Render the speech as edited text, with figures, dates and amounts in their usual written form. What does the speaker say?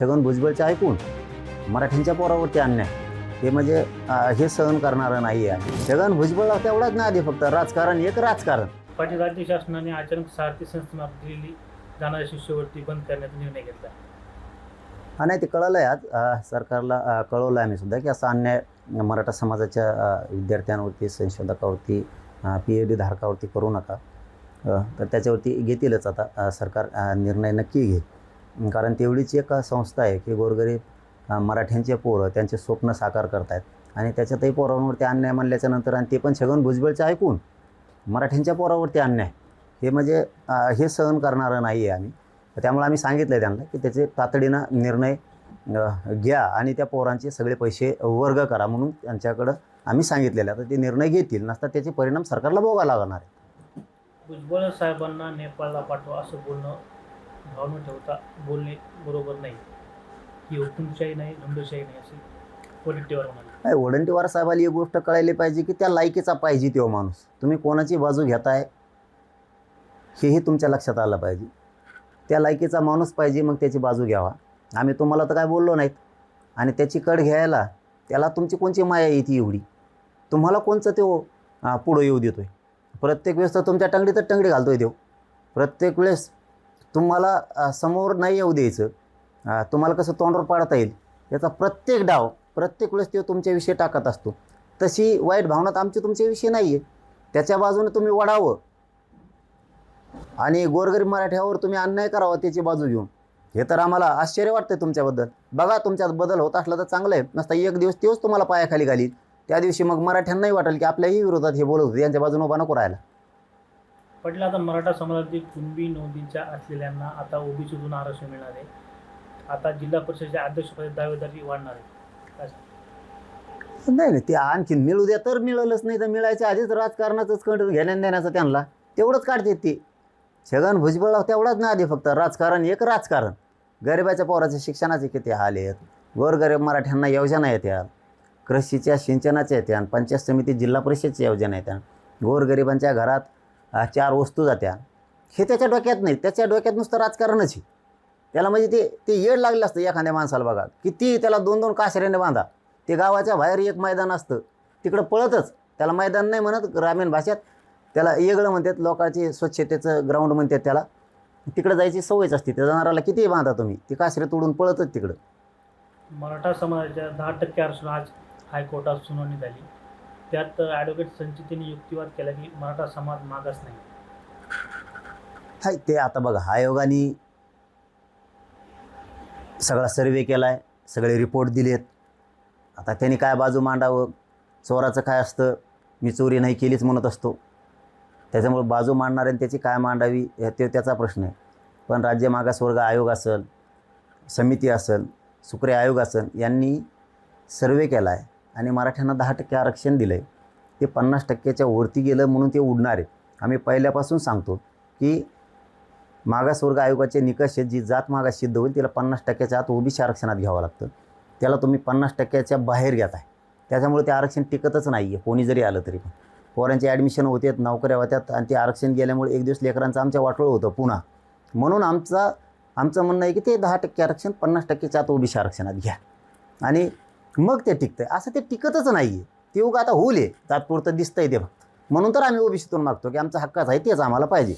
छगन भुजबळचे ऐकून मराठ्यांच्या पोरावरती अन्याय हे म्हणजे हे सहन करणारं नाही आहे. छगन भुजबळ तेवढाच नाही आधी फक्त राजकारण एक राजकारण. पाटील राज्य शासनाने अचानक सारथी संस्थेमार्फत दिलेली जाणाऱ्या शिष्यवृत्ती बंद करण्याचा निर्णय घेतला. हा नाही ते कळलं आहे आज सरकारला कळवलं आहे आम्ही सुद्धा की असा अन्याय मराठा समाजाच्या विद्यार्थ्यांवरती संशोधकावरती PhD धारकावरती करू नका. तर त्याच्यावरती घेतीलच आता सरकार निर्णय नक्की घेईल. कारण तेवढीच एक संस्था आहे की गोरगरीब मराठ्यांचे पोरं त्यांचे स्वप्न साकार करतायत आणि त्याच्यातही पोरांवरती अन्याय म्हणल्याच्या नंतर आणि ते पण छगन भुजबळचे ऐकून मराठ्यांच्या पोरावरती अन्याय हे म्हणजे हे सहन करणारं नाही आहे आम्ही. त्यामुळे आम्ही सांगितलं आहे त्यांना की त्याचे तातडीनं निर्णय घ्या आणि त्या पोरांचे सगळे पैसे वर्ग करा म्हणून त्यांच्याकडं आम्ही सांगितलेलं आहे. तर ते निर्णय घेतील, नसता त्याचे परिणाम सरकारला भोगायला लागणार आहे. भुजबळ साहेबांना नेपाळला पाठवा असं भावना ठेवता बोलणे बरोबर नाही. ही हुकुमशाही नाही, झुंडशाही नाही असे वडेट्टीवार म्हणाले. नाही, वडंटीवार साहेबाला एक गोष्ट कळायला पाहिजे की त्या लायकीचा पाहिजे तो माणूस. तुम्ही कोणाची बाजू घेताय हेही तुमच्या लक्षात आलं पाहिजे. त्या लायकीचा माणूस पाहिजे, मग त्याची बाजू घ्यावा. आम्ही तुम्हाला तर काय बोललो नाहीत आणि त्याची कड घ्यायला त्याला तुमची कोणची माया येते एवढी? तुम्हाला कोणचं तो पुढं येऊ देतोय? प्रत्येक वेळेस तर तुमच्या टंगडीतच टंगडी घालतोय देव. प्रत्येक वेळेस तुम्हाला समोर नाही येऊ द्यायचं. तुम्हाला कसं तोंडवर पाडता येईल याचा प्रत्येक डाव प्रत्येक वेळेस तो तुमच्याविषयी टाकत असतो. तशी वाईट भावना आमची तुमच्याविषयी नाही आहे. त्याच्या बाजूने तुम्ही वडावं आणि गोरगरीब मराठ्यावर तुम्ही अन्याय करावा त्याची बाजू घेऊन. हे तर आम्हाला आश्चर्य वाटतं तुमच्याबद्दल. बघा तुमच्यात बदल होत असला तर चांगलं आहे, नसता एक दिवस तेच तुम्हाला पायाखाली घालील. त्या दिवशी मग मराठ्यांनाही वाटेल की आपल्याही विरोधात हे बोलत होते, यांच्या बाजूने उभा नको राहायला. पाटील, आता मराठा समाजातील कुणबी नोंदीच्या असलेल्यांना आता ओबीसीतून आरक्षण मिळणार आहे. आता जिल्हा परिषदेच्या अध्यक्षपदी दावेदारी वाढणार आहे. नाही ते आणखीन मिळू द्या तर मिळालंच, नाही तर मिळायच्या आधीच राजकारणाचंच कट घेण्यान देण्याचं त्यांना तेवढंच काढते ते. छगन भुजबळ तेवढाच नाही आधी फक्त राजकारण एक राजकारण. गरिबाच्या पोराच्या शिक्षणाचे किती हाल आहेत. गोरगरीब मराठ्यांना योजना येत्या, कृषीच्या सिंचनाच्या येत्या, पंचायत समिती जिल्हा परिषदच्या योजना येत्या, गोरगरिबांच्या घरात 4 वस्तू जात्या. हे त्याच्या डोक्यात नाही. त्याच्या डोक्यात नुसतं राजकारणच आहे. त्याला म्हणजे ते येड लागलं असतं एखाद्या माणसाला. बघा किती त्याला 2-2 काशऱ्याने बांधा, ते गावाच्या बाहेर एक मैदान असतं तिकडं पळतच. त्याला मैदान नाही म्हणत ग्रामीण भाषेत, त्याला येगळं म्हणतात. लोकांची स्वच्छतेचं ग्राउंड म्हणतात त्याला. तिकडं जायची सवयच असते. त्या जनावराला कितीही बांधा तुम्ही, ती कासरे तोडून पळतच तिकडं. मराठा समाजाच्या 10% आरक्षण आज हायकोर्टात सुनावणी झाली. त्यात ॲडव्होकेट संचितीने युक्तिवाद केला की मराठा समाज मागास नाही. हाय ते आता बघा, आयोगाने सगळा सर्वे केला आहे, सगळे रिपोर्ट दिलेत. आता त्यांनी काय बाजू मांडावं? चोराचं काय असतं, मी चोरी नाही केलीच म्हणत असतो. त्याच्यामुळे बाजू मांडणाऱ्याने त्याची काय मांडावी ते त्याचा प्रश्न आहे. पण राज्य मागासवर्ग आयोग असेल, समिती असेल, सुक्रे आयोग असेल, यांनी सर्वे केला आहे आणि मराठ्यांना 10% आरक्षण दिलं आहे. ते 50%च्या वरती गेलं म्हणून ते उडणार आहेत. आम्ही पहिल्यापासून सांगतो की मागासवर्ग आयोगाचे निकष आहेत, जी जात मागास सिद्ध होईल तिला 50%च्या आत ओबीसी आरक्षणात घ्यावं लागतं. त्याला तुम्ही 50%च्या बाहेर घेत आहे. त्याच्यामुळे ते आरक्षण टिकतच नाही आहे. कोणी जरी आलं तरी पण पोरांचे ॲडमिशन होते, नोकऱ्या होत्यात आणि ते आरक्षण गेल्यामुळे एक दिवस लेकरांचं आमच्या वाटोळं होतं पुन्हा. म्हणून आमचं म्हणणं आहे की ते 10% आरक्षण 50%च्या आत ओबीसी आरक्षणात घ्या आणि मग ते टिकतं आहे. असं ते टिकतच नाही आहे. ते उगा आता होईल तात्पुरतं दिसतंय ते फक्त. म्हणून तर आम्ही ओबीसीतून मागतो की आमचा हक्काच आहे तेच आम्हाला पाहिजे.